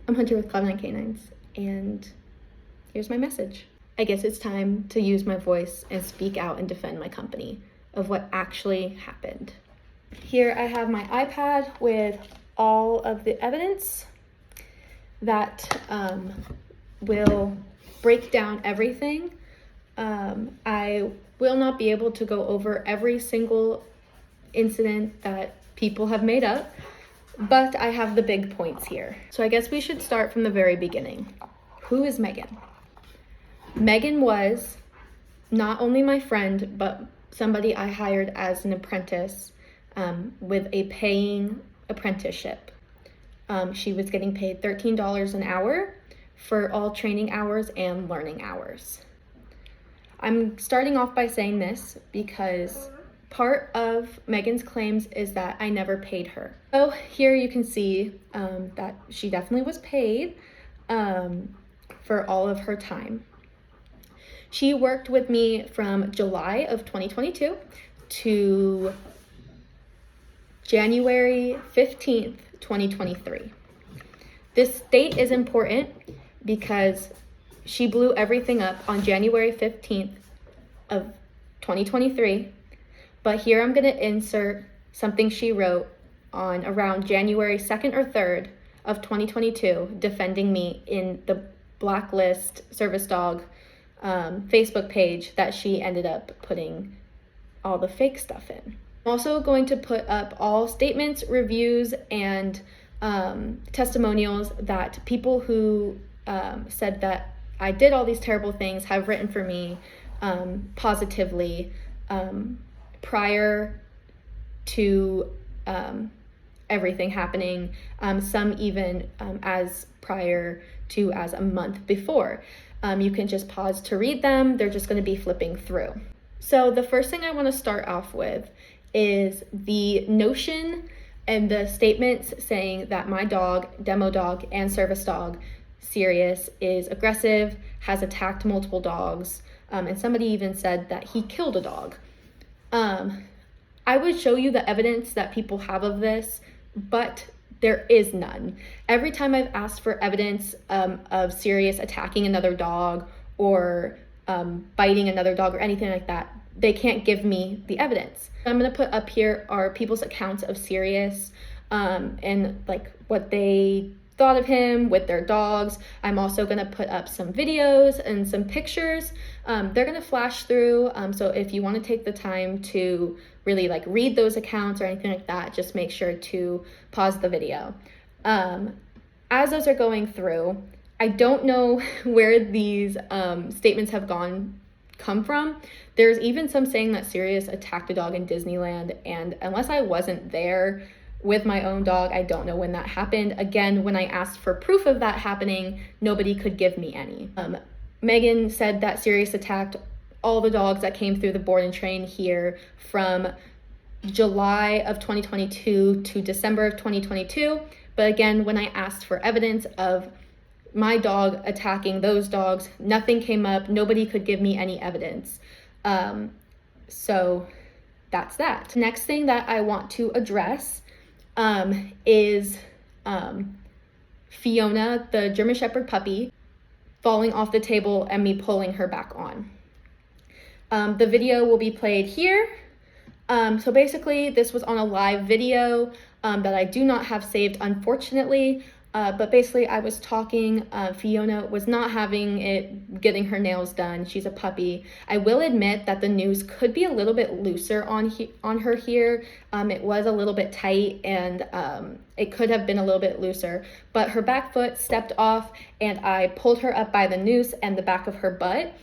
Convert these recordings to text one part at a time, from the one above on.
I'm Hunter with Cloud9K9s, and here's my message. I guess it's time to use my voice and speak out and defend my company of what actually happened. Here I have my iPad with all of the evidence that will break down everything. I will not be able to go over every single incident that people have made up, but I have the big points here. So I guess we should start from the very beginning. Who is Megan? Megan was not only my friend, but somebody I hired as an apprentice with a paying apprenticeship. She was getting paid $13 an hour for all training hours and learning hours. I'm starting off by saying this because part of Megan's claims is that I never paid her. So here you can see that she definitely was paid for all of her time. She worked with me from July of 2022 to January 15th, 2023. This date is important because she blew everything up on January 15th of 2023. But here I'm going to insert something she wrote on around January 2nd or 3rd of 2022, defending me in the Blacklist Service Dog Facebook page that she ended up putting all the fake stuff in. I'm also going to put up all statements, reviews, and testimonials that people who said that I did all these terrible things have written for me positively prior to everything happening, some even as prior to as a month before. You can just pause to read them. They're just going to be flipping through. So the first thing I want to start off with is the notion and the statements saying that my dog, demo dog, and service dog, Sirius, is aggressive, has attacked multiple dogs, and somebody even said that he killed a dog. I would show you the evidence that people have of this, but there is none. Every time I've asked for evidence of Sirius attacking another dog or biting another dog or anything like that, they can't give me the evidence. I'm going to put up here are people's accounts of Sirius and like what they thought of him with their dogs. I'm also going to put up some videos and some pictures. They're going to flash through. So if you want to take the time to really like read those accounts or anything like that, just make sure to pause the video. As those are going through, I don't know where these statements have come from. There's even some saying that Sirius attacked a dog in Disneyland, and unless I wasn't there with my own dog, I don't know when that happened. Again, when I asked for proof of that happening, nobody could give me any. Megan said that Sirius attacked all the dogs that came through the board and train here from July of 2022 to December of 2022. But again, when I asked for evidence of my dog attacking those dogs, nothing came up. Nobody could give me any evidence. So that's that. Next thing that I want to address is Fiona, the German Shepherd puppy, falling off the table and me pulling her back on. The video will be played here. So basically, this was on a live video that I do not have saved, unfortunately. But basically, I was talking. Fiona was not having it, getting her nails done. She's a puppy. I will admit that the noose could be a little bit looser on her here. It was a little bit tight, and it could have been a little bit looser. But her back foot stepped off, and I pulled her up by the noose and the back of her butt.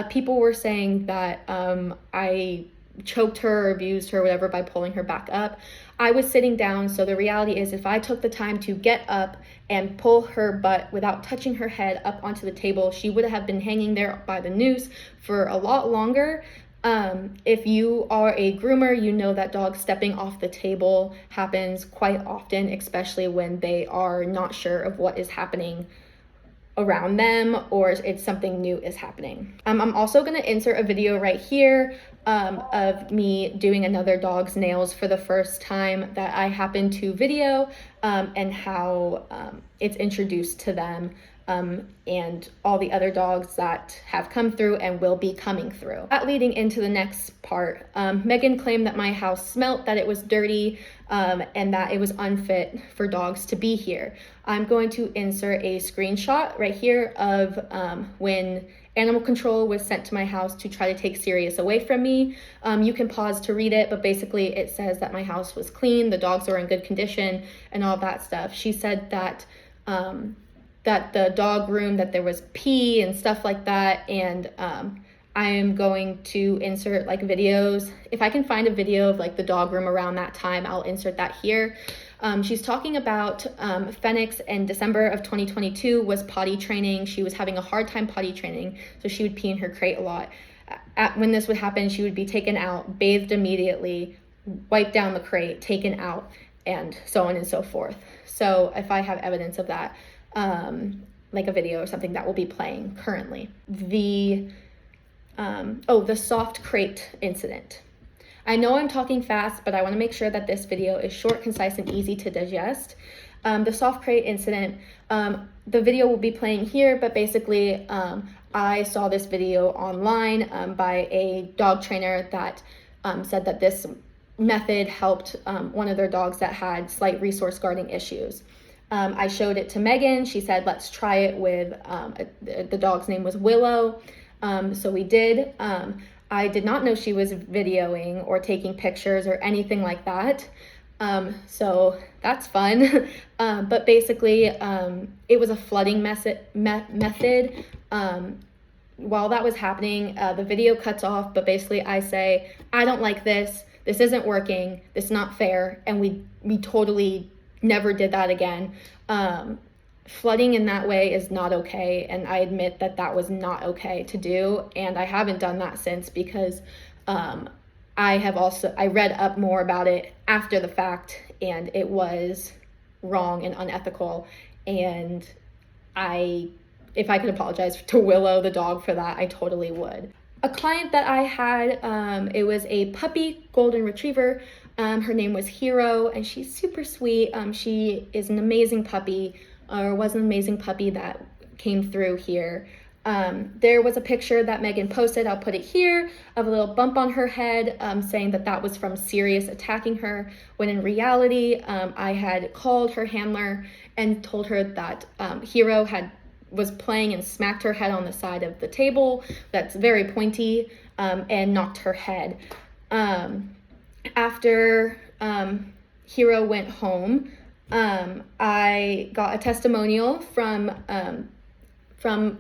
People were saying that I choked her or abused her, whatever, by pulling her back up. I was sitting down, so the reality is if I took the time to get up and pull her butt without touching her head up onto the table, she would have been hanging there by the noose for a lot longer. If you are a groomer, you know that dogs stepping off the table happens quite often, especially when they are not sure of what is happening around them or it's something new is happening. I'm also going to insert a video right here of me doing another dog's nails for the first time that I happened to video, and how it's introduced to them, and all the other dogs that have come through and will be coming through. That leading into the next part, Megan claimed that my house smelt, that it was dirty, and that it was unfit for dogs to be here. I'm going to insert a screenshot right here of when animal control was sent to my house to try to take Sirius away from me. You can pause to read it, but basically it says that my house was clean, the dogs were in good condition, and all that stuff. She said that that the dog room, that there was pee and stuff like that, and I am going to insert like videos. If I can find a video of like the dog room around that time, I'll insert that here. She's talking about Phoenix in December of 2022 was potty training. She was having a hard time potty training, so she would pee in her crate a lot. When this would happen, she would be taken out, bathed immediately, wiped down the crate, taken out, and so on and so forth. So if I have evidence of that, like a video or something, that will be playing currently. The soft crate incident. I know I'm talking fast, but I want to make sure that this video is short, concise, and easy to digest. The soft crate incident, the video will be playing here, but basically I saw this video online by a dog trainer that said that this method helped one of their dogs that had slight resource guarding issues. I showed it to Megan. She said, let's try it with, the dog's name was Willow. So we did. I did not know she was videoing or taking pictures or anything like that. So that's fun. But basically, it was a flooding method. While that was happening, the video cuts off, but basically I say, I don't like this. This isn't working. This is not fair. And we totally never did that again. Flooding in that way is not okay, and I admit that that was not okay to do, and I haven't done that since because I read up more about it after the fact, and it was wrong and unethical, and if I could apologize to Willow the dog for that, I totally would. A client that I had, it was a puppy golden retriever. Her name was Hero, and she's super sweet. She is an amazing puppy, or was an amazing puppy that came through here. There was a picture that Megan posted, I'll put it here, of a little bump on her head, saying that that was from Sirius attacking her, when in reality, I had called her handler and told her that Hero was playing and smacked her head on the side of the table that's very pointy, and knocked her head. After Hero went home, I got a testimonial from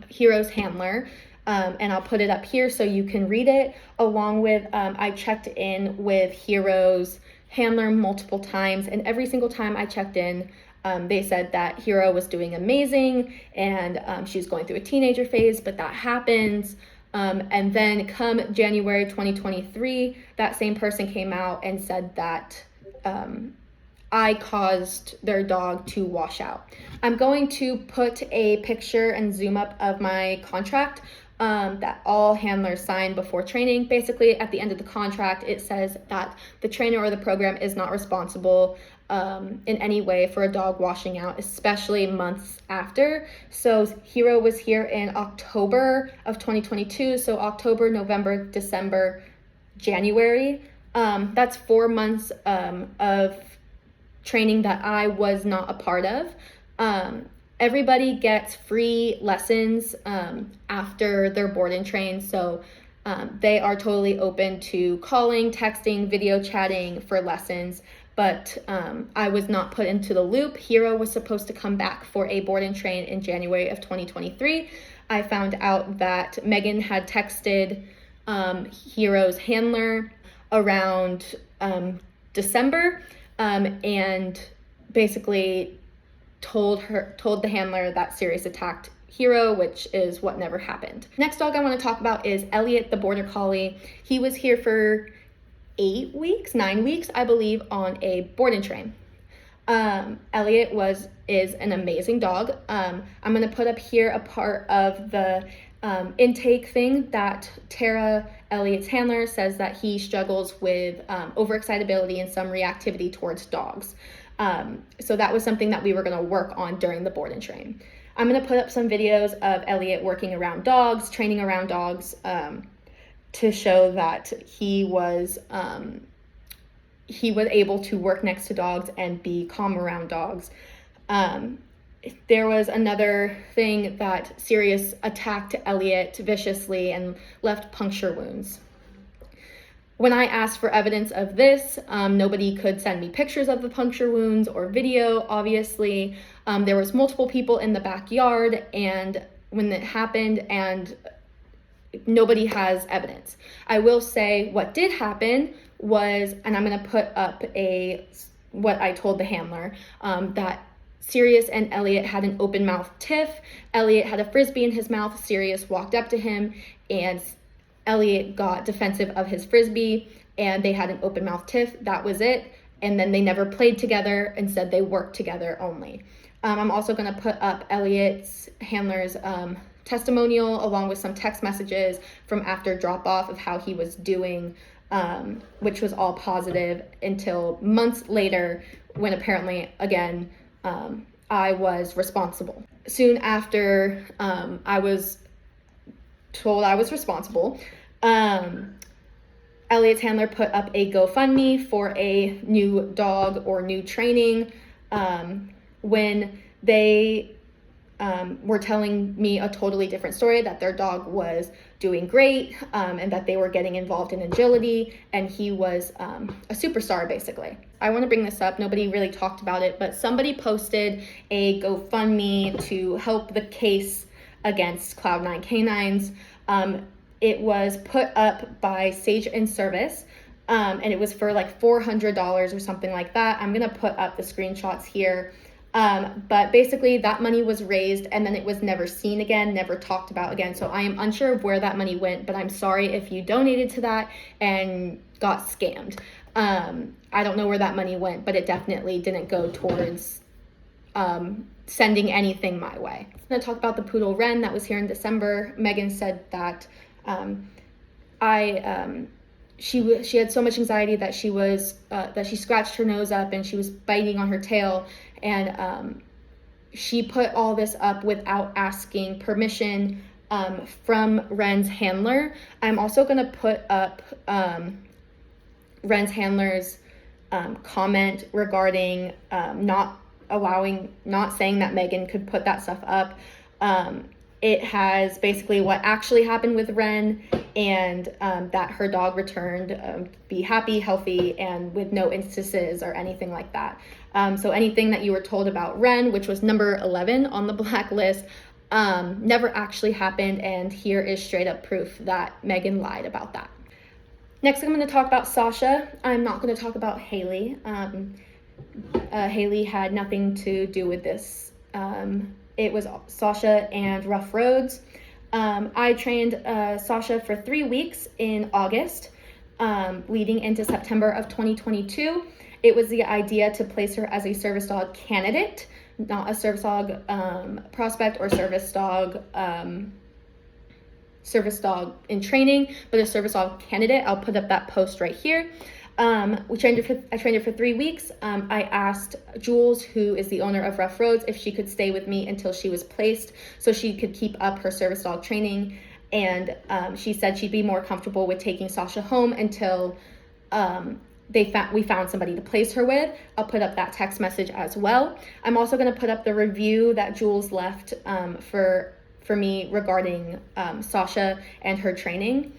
Hero's handler, and I'll put it up here so you can read it, along with I checked in with Hero's handler multiple times, and every single time I checked in, they said that Hero was doing amazing, and she was going through a teenager phase, but that happens. And then come January 2023, that same person came out and said that I caused their dog to wash out. I'm going to put a picture and zoom up of my contract that all handlers sign before training. Basically, at the end of the contract, it says that the trainer or the program is not responsible in any way for a dog washing out, especially months after. So Hero was here in October of 2022, so October, November, December, January. That's 4 months of training that I was not a part of. Everybody gets free lessons after they're board and trained, so they are totally open to calling, texting, video chatting for lessons, but I was not put into the loop. Hero was supposed to come back for a board and train in January of 2023. I found out that Megan had texted Hero's handler around December, and basically told the handler that Sirius attacked Hero, which is what never happened. Next dog I want to talk about is Elliot, the border collie. He was here for 9 weeks, I believe, on a board and train. Elliot is an amazing dog. I'm going to put up here a part of the intake thing that Tara, Elliot's handler, says that he struggles with overexcitability and some reactivity towards dogs. So that was something that we were going to work on during the board and train. I'm going to put up some videos of Elliot working around dogs, training around dogs, to show that he was able to work next to dogs and be calm around dogs. There was another thing that Sirius attacked Elliot viciously and left puncture wounds. When I asked for evidence of this, nobody could send me pictures of the puncture wounds or video, obviously. There was multiple people in the backyard and when it happened, and nobody has evidence. I will say what did happen was, and I'm going to put up what I told the handler, that Sirius and Elliot had an open mouth tiff. Elliot had a frisbee in his mouth. Sirius walked up to him and Elliot got defensive of his frisbee and they had an open mouth tiff. That was it. And then they never played together. Instead, they worked together only. I'm also going to put up Elliot's handler's testimonial along with some text messages from after drop off of how he was doing, which was all positive until months later when apparently, again, I was responsible. Soon after I was told I was responsible, Elliot's handler put up a GoFundMe for a new dog or new training when they were telling me a totally different story, that their dog was doing great and that they were getting involved in agility and he was a superstar basically. I want to bring this up, nobody really talked about it, but somebody posted a GoFundMe to help the case against Cloud9 Canines. It was put up by Sage and Service and it was for like $400 or something like that. I'm going to put up the screenshots here. But basically that money was raised and then it was never seen again, never talked about again. So I am unsure of where that money went, but I'm sorry if you donated to that and got scammed. I don't know where that money went, but it definitely didn't go towards sending anything my way. I'm going to talk about the poodle Ren that was here in December. Megan said that she had so much anxiety that she scratched her nose up and she was biting on her tail, and she put all this up without asking permission from Ren's handler. I'm also going to put up Ren's handler's comment regarding not saying that Megan could put that stuff up. It has basically what actually happened with Ren and that her dog returned be happy, healthy, and with no instances or anything like that. So anything that you were told about Ren, which was number 11 on the blacklist, never actually happened, and here is straight up proof that Megan lied about that. Next, I'm going to talk about Sasha. I'm not going to talk about Haley. Haley had nothing to do with this. It was Sasha and Rough Roads. I trained Sasha for 3 weeks in August, leading into September of 2022. It was the idea to place her as a service dog candidate, not a service dog prospect or service dog in training, but a service dog candidate. I'll put up that post right here. I trained her for 3 weeks. I asked Jules, who is the owner of Rough Roads, if she could stay with me until she was placed so she could keep up her service dog training. And she said she'd be more comfortable with taking Sasha home until we found somebody to place her with. I'll put up that text message as well. I'm also going to put up the review that Jules left for me regarding Sasha and her training.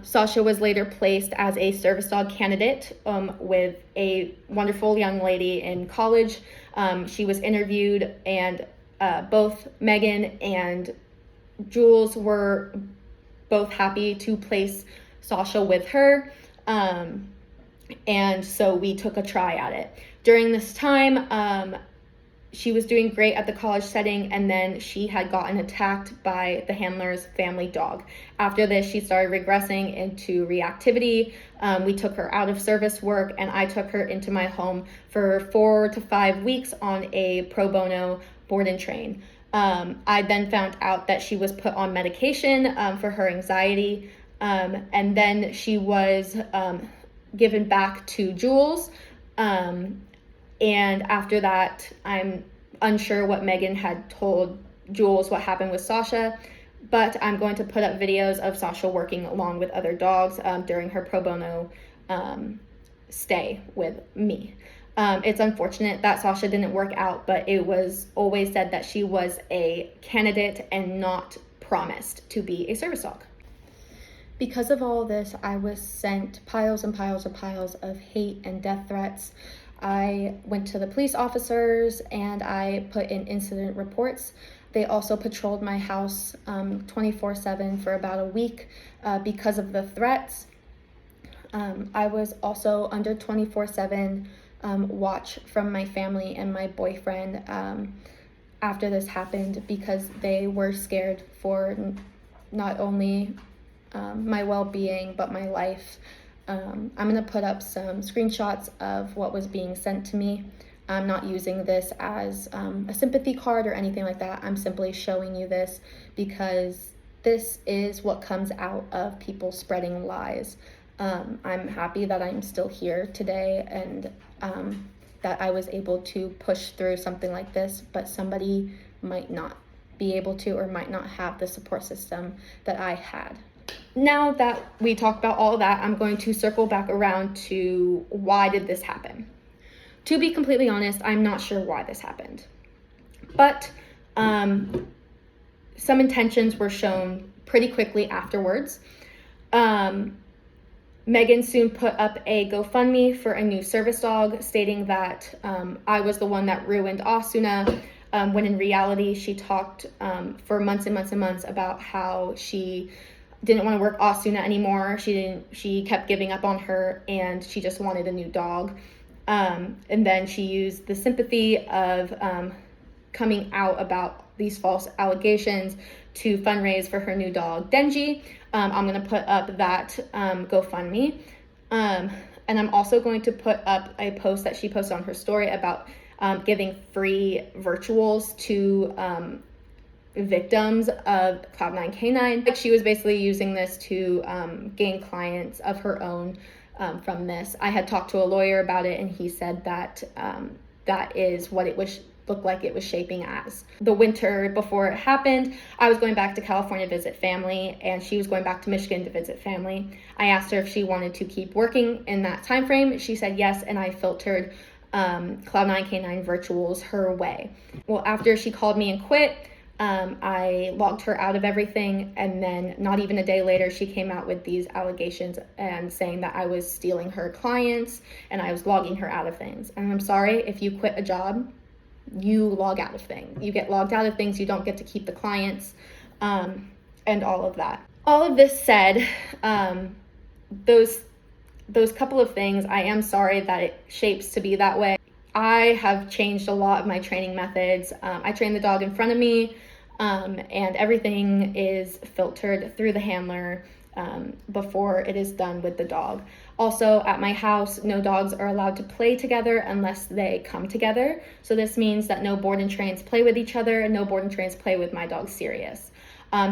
Sasha was later placed as a service dog candidate with a wonderful young lady in college. She was interviewed, and both Megan and Jules were both happy to place Sasha with her. And so we took a try at it. During this time, she was doing great at the college setting, and then she had gotten attacked by the handler's family dog. After this, she started regressing into reactivity. We took her out of service work, and I took her into my home for 4 to 5 weeks on a pro bono board and train. I then found out that she was put on medication for her anxiety, and then she was given back to Jules. And after that, I'm unsure what Megan had told Jules what happened with Sasha, but I'm going to put up videos of Sasha working along with other dogs during her pro bono stay with me. It's unfortunate that Sasha didn't work out, but it was always said that she was a candidate and not promised to be a service dog. Because of all this, I was sent piles and piles and piles of hate and death threats. I went to the police officers and I put in incident reports. They also patrolled my house 24/7 for about a week because of the threats. I was also under 24/7 watch from my family and my boyfriend after this happened, because they were scared for not only my well-being but my life. I'm going to put up some screenshots of what was being sent to me. I'm not using this as a sympathy card or anything like that. I'm simply showing you this because this is what comes out of people spreading lies. I'm happy that I'm still here today and that I was able to push through something like this, but somebody might not be able to or might not have the support system that I had. Now that we talked about all that, I'm going to circle back around to why did this happen. To be completely honest, I'm not sure why this happened, but some intentions were shown pretty quickly afterwards. Megan soon put up a GoFundMe for a new service dog, stating that I was the one that ruined Asuna, when in reality she talked for months and months and months about how she didn't want to work Asuna anymore. She kept giving up on her and she just wanted a new dog. And then she used the sympathy of coming out about these false allegations to fundraise for her new dog, Denji. I'm going to put up that GoFundMe. And I'm also going to put up a post that she posted on her story about giving free virtuals to victims of Cloud9K9. Like, she was basically using this to gain clients of her own from this. I had talked to a lawyer about it and he said that that is what it looked like it was shaping as. The winter before it happened, I was going back to California to visit family and she was going back to Michigan to visit family. I asked her if she wanted to keep working in that time frame. She said yes, and I filtered Cloud9K9 virtuals her way. Well, after she called me and quit, I logged her out of everything, and then not even a day later she came out with these allegations and saying that I was stealing her clients and I was logging her out of things. And I'm sorry, if you quit a job, you log out of things. You get logged out of things, you don't get to keep the clients, and all of that. All of this said, those couple of things, I am sorry that it shapes to be that way. I have changed a lot of my training methods. I train the dog in front of me, and everything is filtered through the handler before it is done with the dog. Also, at my house, no dogs are allowed to play together unless they come together. So this means that no board and trains play with each other, and no board and trains play with my dog Sirius.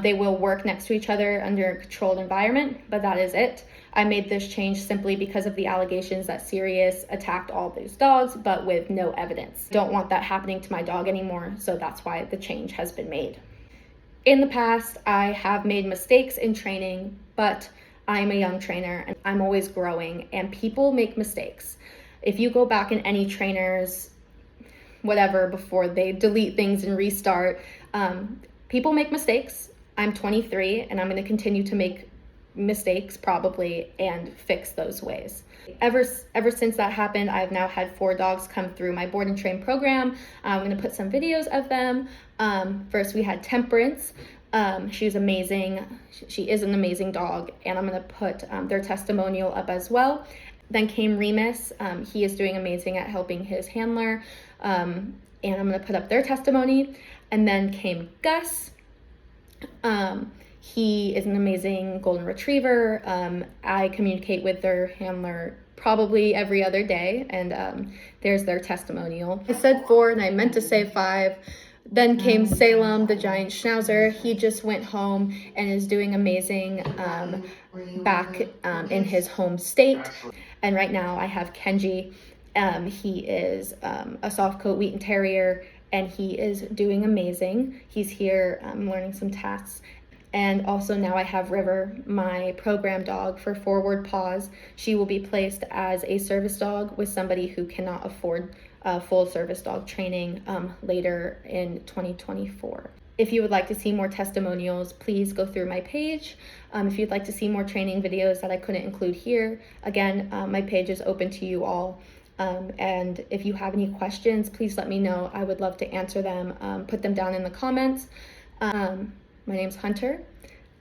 They will work next to each other under a controlled environment, but that is it. I made this change simply because of the allegations that Sirius attacked all these dogs, but with no evidence. Don't want that happening to my dog anymore, so that's why the change has been made. In the past, I have made mistakes in training, but I'm a young trainer and I'm always growing, and people make mistakes. If you go back in any trainers, whatever, before they delete things and restart, people make mistakes. I'm 23 and I'm going to continue to make mistakes probably and fix those ways. Ever since that happened, I've now had 4 dogs come through my board and train program. I'm going to put some videos of them. First we had Temperance. She was amazing. She is an amazing dog, and I'm going to put their testimonial up as well. Then came Remus. He is doing amazing at helping his handler, and I'm going to put up their testimony. And then came Gus. He is an amazing golden retriever. I communicate with their handler probably every other day, and there's their testimonial. I said 4 and I meant to say 5. Then came Salem, the giant schnauzer. He just went home and is doing amazing back in his home state. And right now I have Kenji. He is a soft coat Wheaten Terrier, and he is doing amazing. He's here learning some tasks. And also now I have River, my program dog for Forward Paws. She will be placed as a service dog with somebody who cannot afford full service dog training later in 2024. If you would like to see more testimonials, please go through my page. If you'd like to see more training videos that I couldn't include here, again, my page is open to you all. And if you have any questions, please let me know. I would love to answer them. Put them down in the comments. My name's Hunter.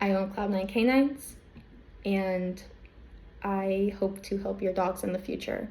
I own Cloud9 Canines, and I hope to help your dogs in the future.